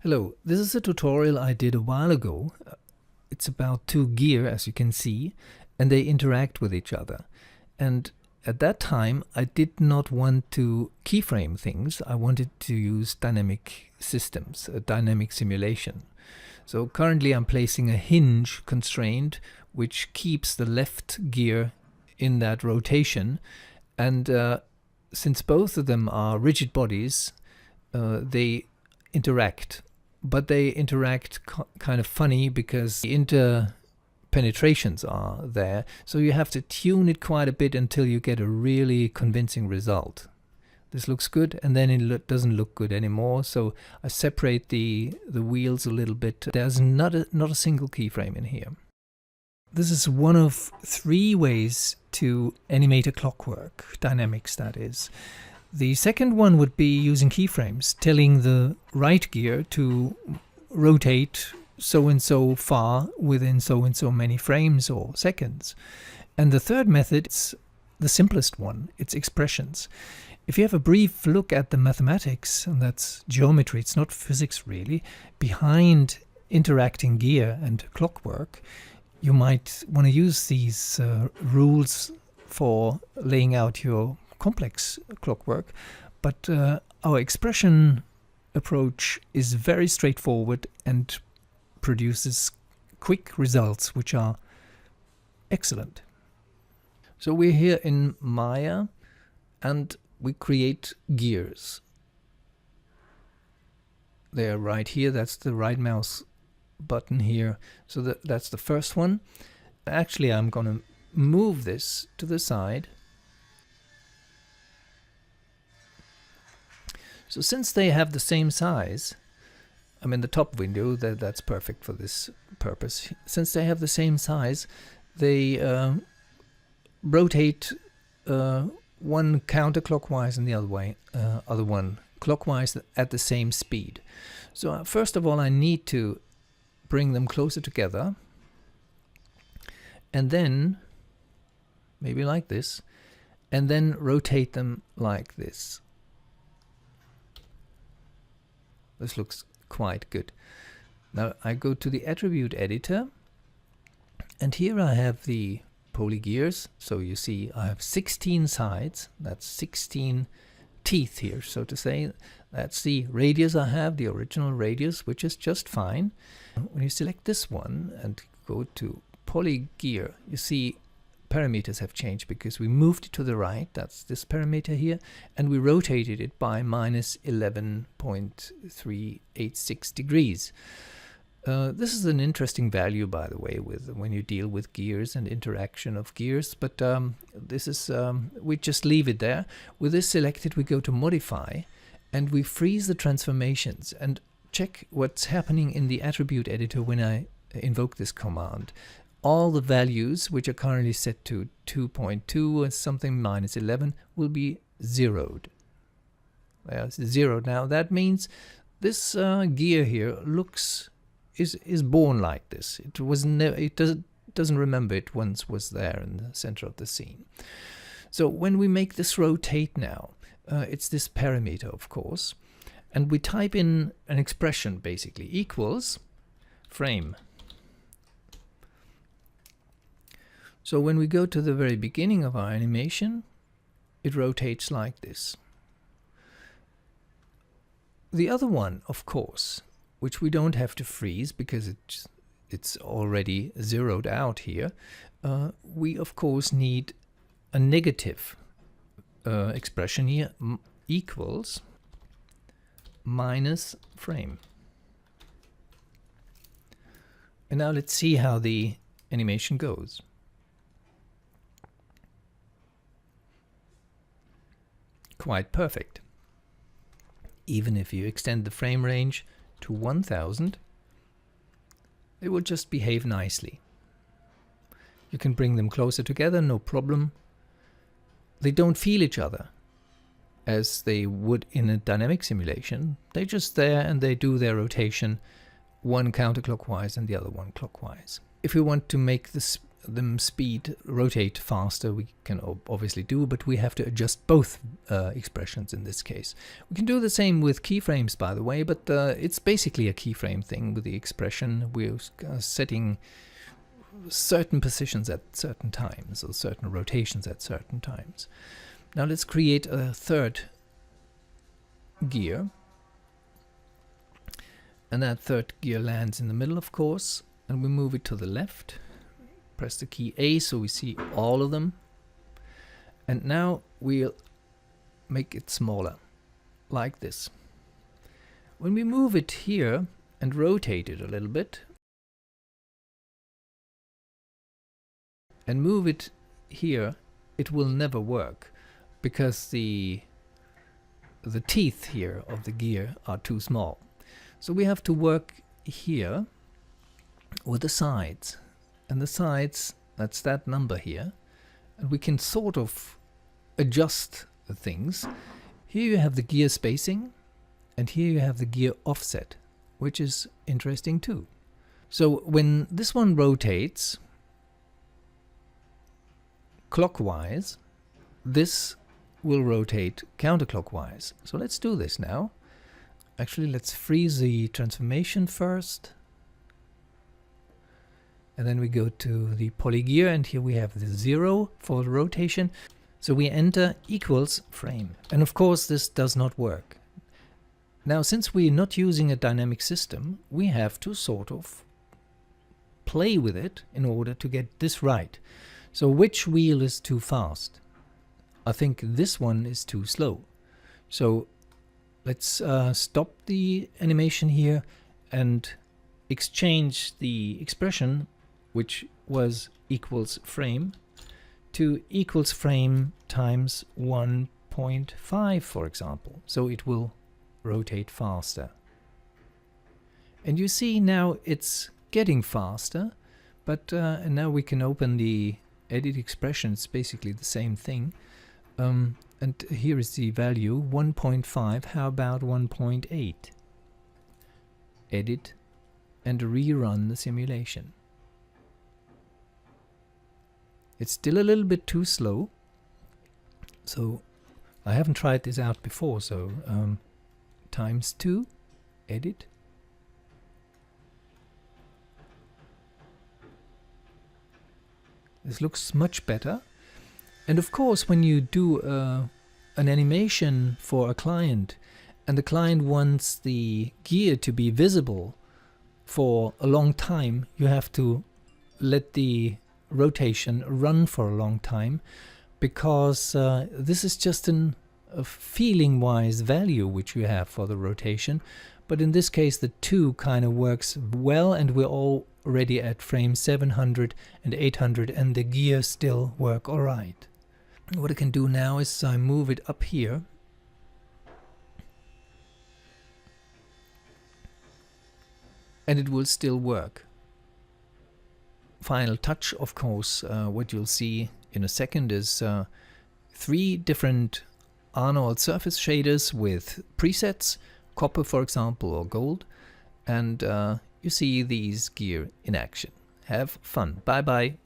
Hello, this is a tutorial I did a while ago. It's about two gear, as you can see, and they interact with each other. And at that time, I did not want to keyframe things. I wanted to use dynamic systems, a dynamic simulation. So currently I'm placing a hinge constraint which keeps the left gear in that rotation. And since both of them are rigid bodies, they interact. But they interact kind of funny because the interpenetrations are there. So you have to tune it quite a bit until you get a really convincing result. This looks good, and then it doesn't look good anymore. So I separate the wheels a little bit. There's not a single keyframe in here. This is one of three ways to animate a clockwork, dynamics that is. The second one would be using keyframes, telling the right gear to rotate so and so far within so and so many frames or seconds. And the third method is the simplest one, it's expressions. If you have a brief look at the mathematics, and that's geometry, it's not physics really, behind interacting gear and clockwork, you might want to use these rules for laying out your complex clockwork, but our expression approach is very straightforward and produces quick results which are excellent. So we're here in Maya and we create gears. They're right here, that's the right mouse button here, so that's the first one. Actually, I'm going to move this to the side. So since they have the same size, I mean the top window, that's perfect for this purpose. Since they have the same size, they rotate one counterclockwise and the other one clockwise at the same speed. So first of all, I need to bring them closer together, and then maybe like this, and then rotate them like this. This looks quite good. Now I go to the attribute editor, and here I have the polygears. So you see I have 16 sides, that's 16 teeth here, so to say. That's the radius I have, the original radius, which is just fine. When you select this one and go to polygear, you see parameters have changed because we moved it to the right, that's this parameter here, and we rotated it by minus 11.386 degrees. This is an interesting value, by the way, when you deal with gears and interaction of gears, but this is we just leave it there. With this selected, we go to modify and we freeze the transformations and check what's happening in the attribute editor when I invoke this command. All the values, which are currently set to 2.2 or something minus 11, will be zeroed. There's zeroed. Now that means this gear here is born like this. It was it doesn't remember it once was there in the center of the scene. So when we make this rotate now, it's this parameter, of course, and we type in an expression basically equals frame. So when we go to the very beginning of our animation, it rotates like this. The other one, of course, which we don't have to freeze because it's already zeroed out here, we of course need a negative expression here, equals minus frame. And now let's see how the animation goes. Quite perfect. Even if you extend the frame range to 1000, they will just behave nicely. You can bring them closer together, no problem. They don't feel each other as they would in a dynamic simulation. They're just there and they do their rotation, one counterclockwise and the other one clockwise. If we want to make this them speed, rotate faster, we can obviously do, but we have to adjust both expressions in this case. We can do the same with keyframes, by the way, but it's basically a keyframe thing with the expression. We're setting certain positions at certain times, or certain rotations at certain times. Now let's create a third gear. And that third gear lands in the middle, of course, and we move it to the left. Press the key A so we see all of them. And now we'll make it smaller, like this. When we move it here and rotate it a little bit, and move it here, it will never work, because the teeth here of the gear are too small. So we have to work here with the sides. And the sides, that's that number here. And we can sort of adjust the things. Here you have the gear spacing, and here you have the gear offset, which is interesting too. So when this one rotates clockwise, this will rotate counterclockwise. So let's do this now. Actually, let's freeze the transformation first. And then we go to the polygear, and here we have the 0 for the rotation. So we enter equals frame. And of course, this does not work. Now, since we're not using a dynamic system, we have to sort of play with it in order to get this right. So which wheel is too fast? I think this one is too slow. So let's stop the animation here and exchange the expression, which was equals frame, to equals frame times 1.5, for example. So it will rotate faster. And you see now it's getting faster, but and now we can open the edit expression. It's basically the same thing. And here is the value, 1.5. How about 1.8? Edit and rerun the simulation. It's still a little bit too slow. So I haven't tried this out before. So times 2, edit. This looks much better. And of course, when you do an animation for a client, and the client wants the gear to be visible for a long time, you have to let the rotation run for a long time, because this is just a feeling-wise value which you have for the rotation. But in this case, the 2 kind of works well, and we're already at frame 700 and 800, and the gear still work all right. What I can do now is I move it up here. And it will still work. Final touch, of course, what you'll see in a second is 3 different Arnold surface shaders with presets, copper for example, or gold, and you see these gear in action. Have fun. Bye bye.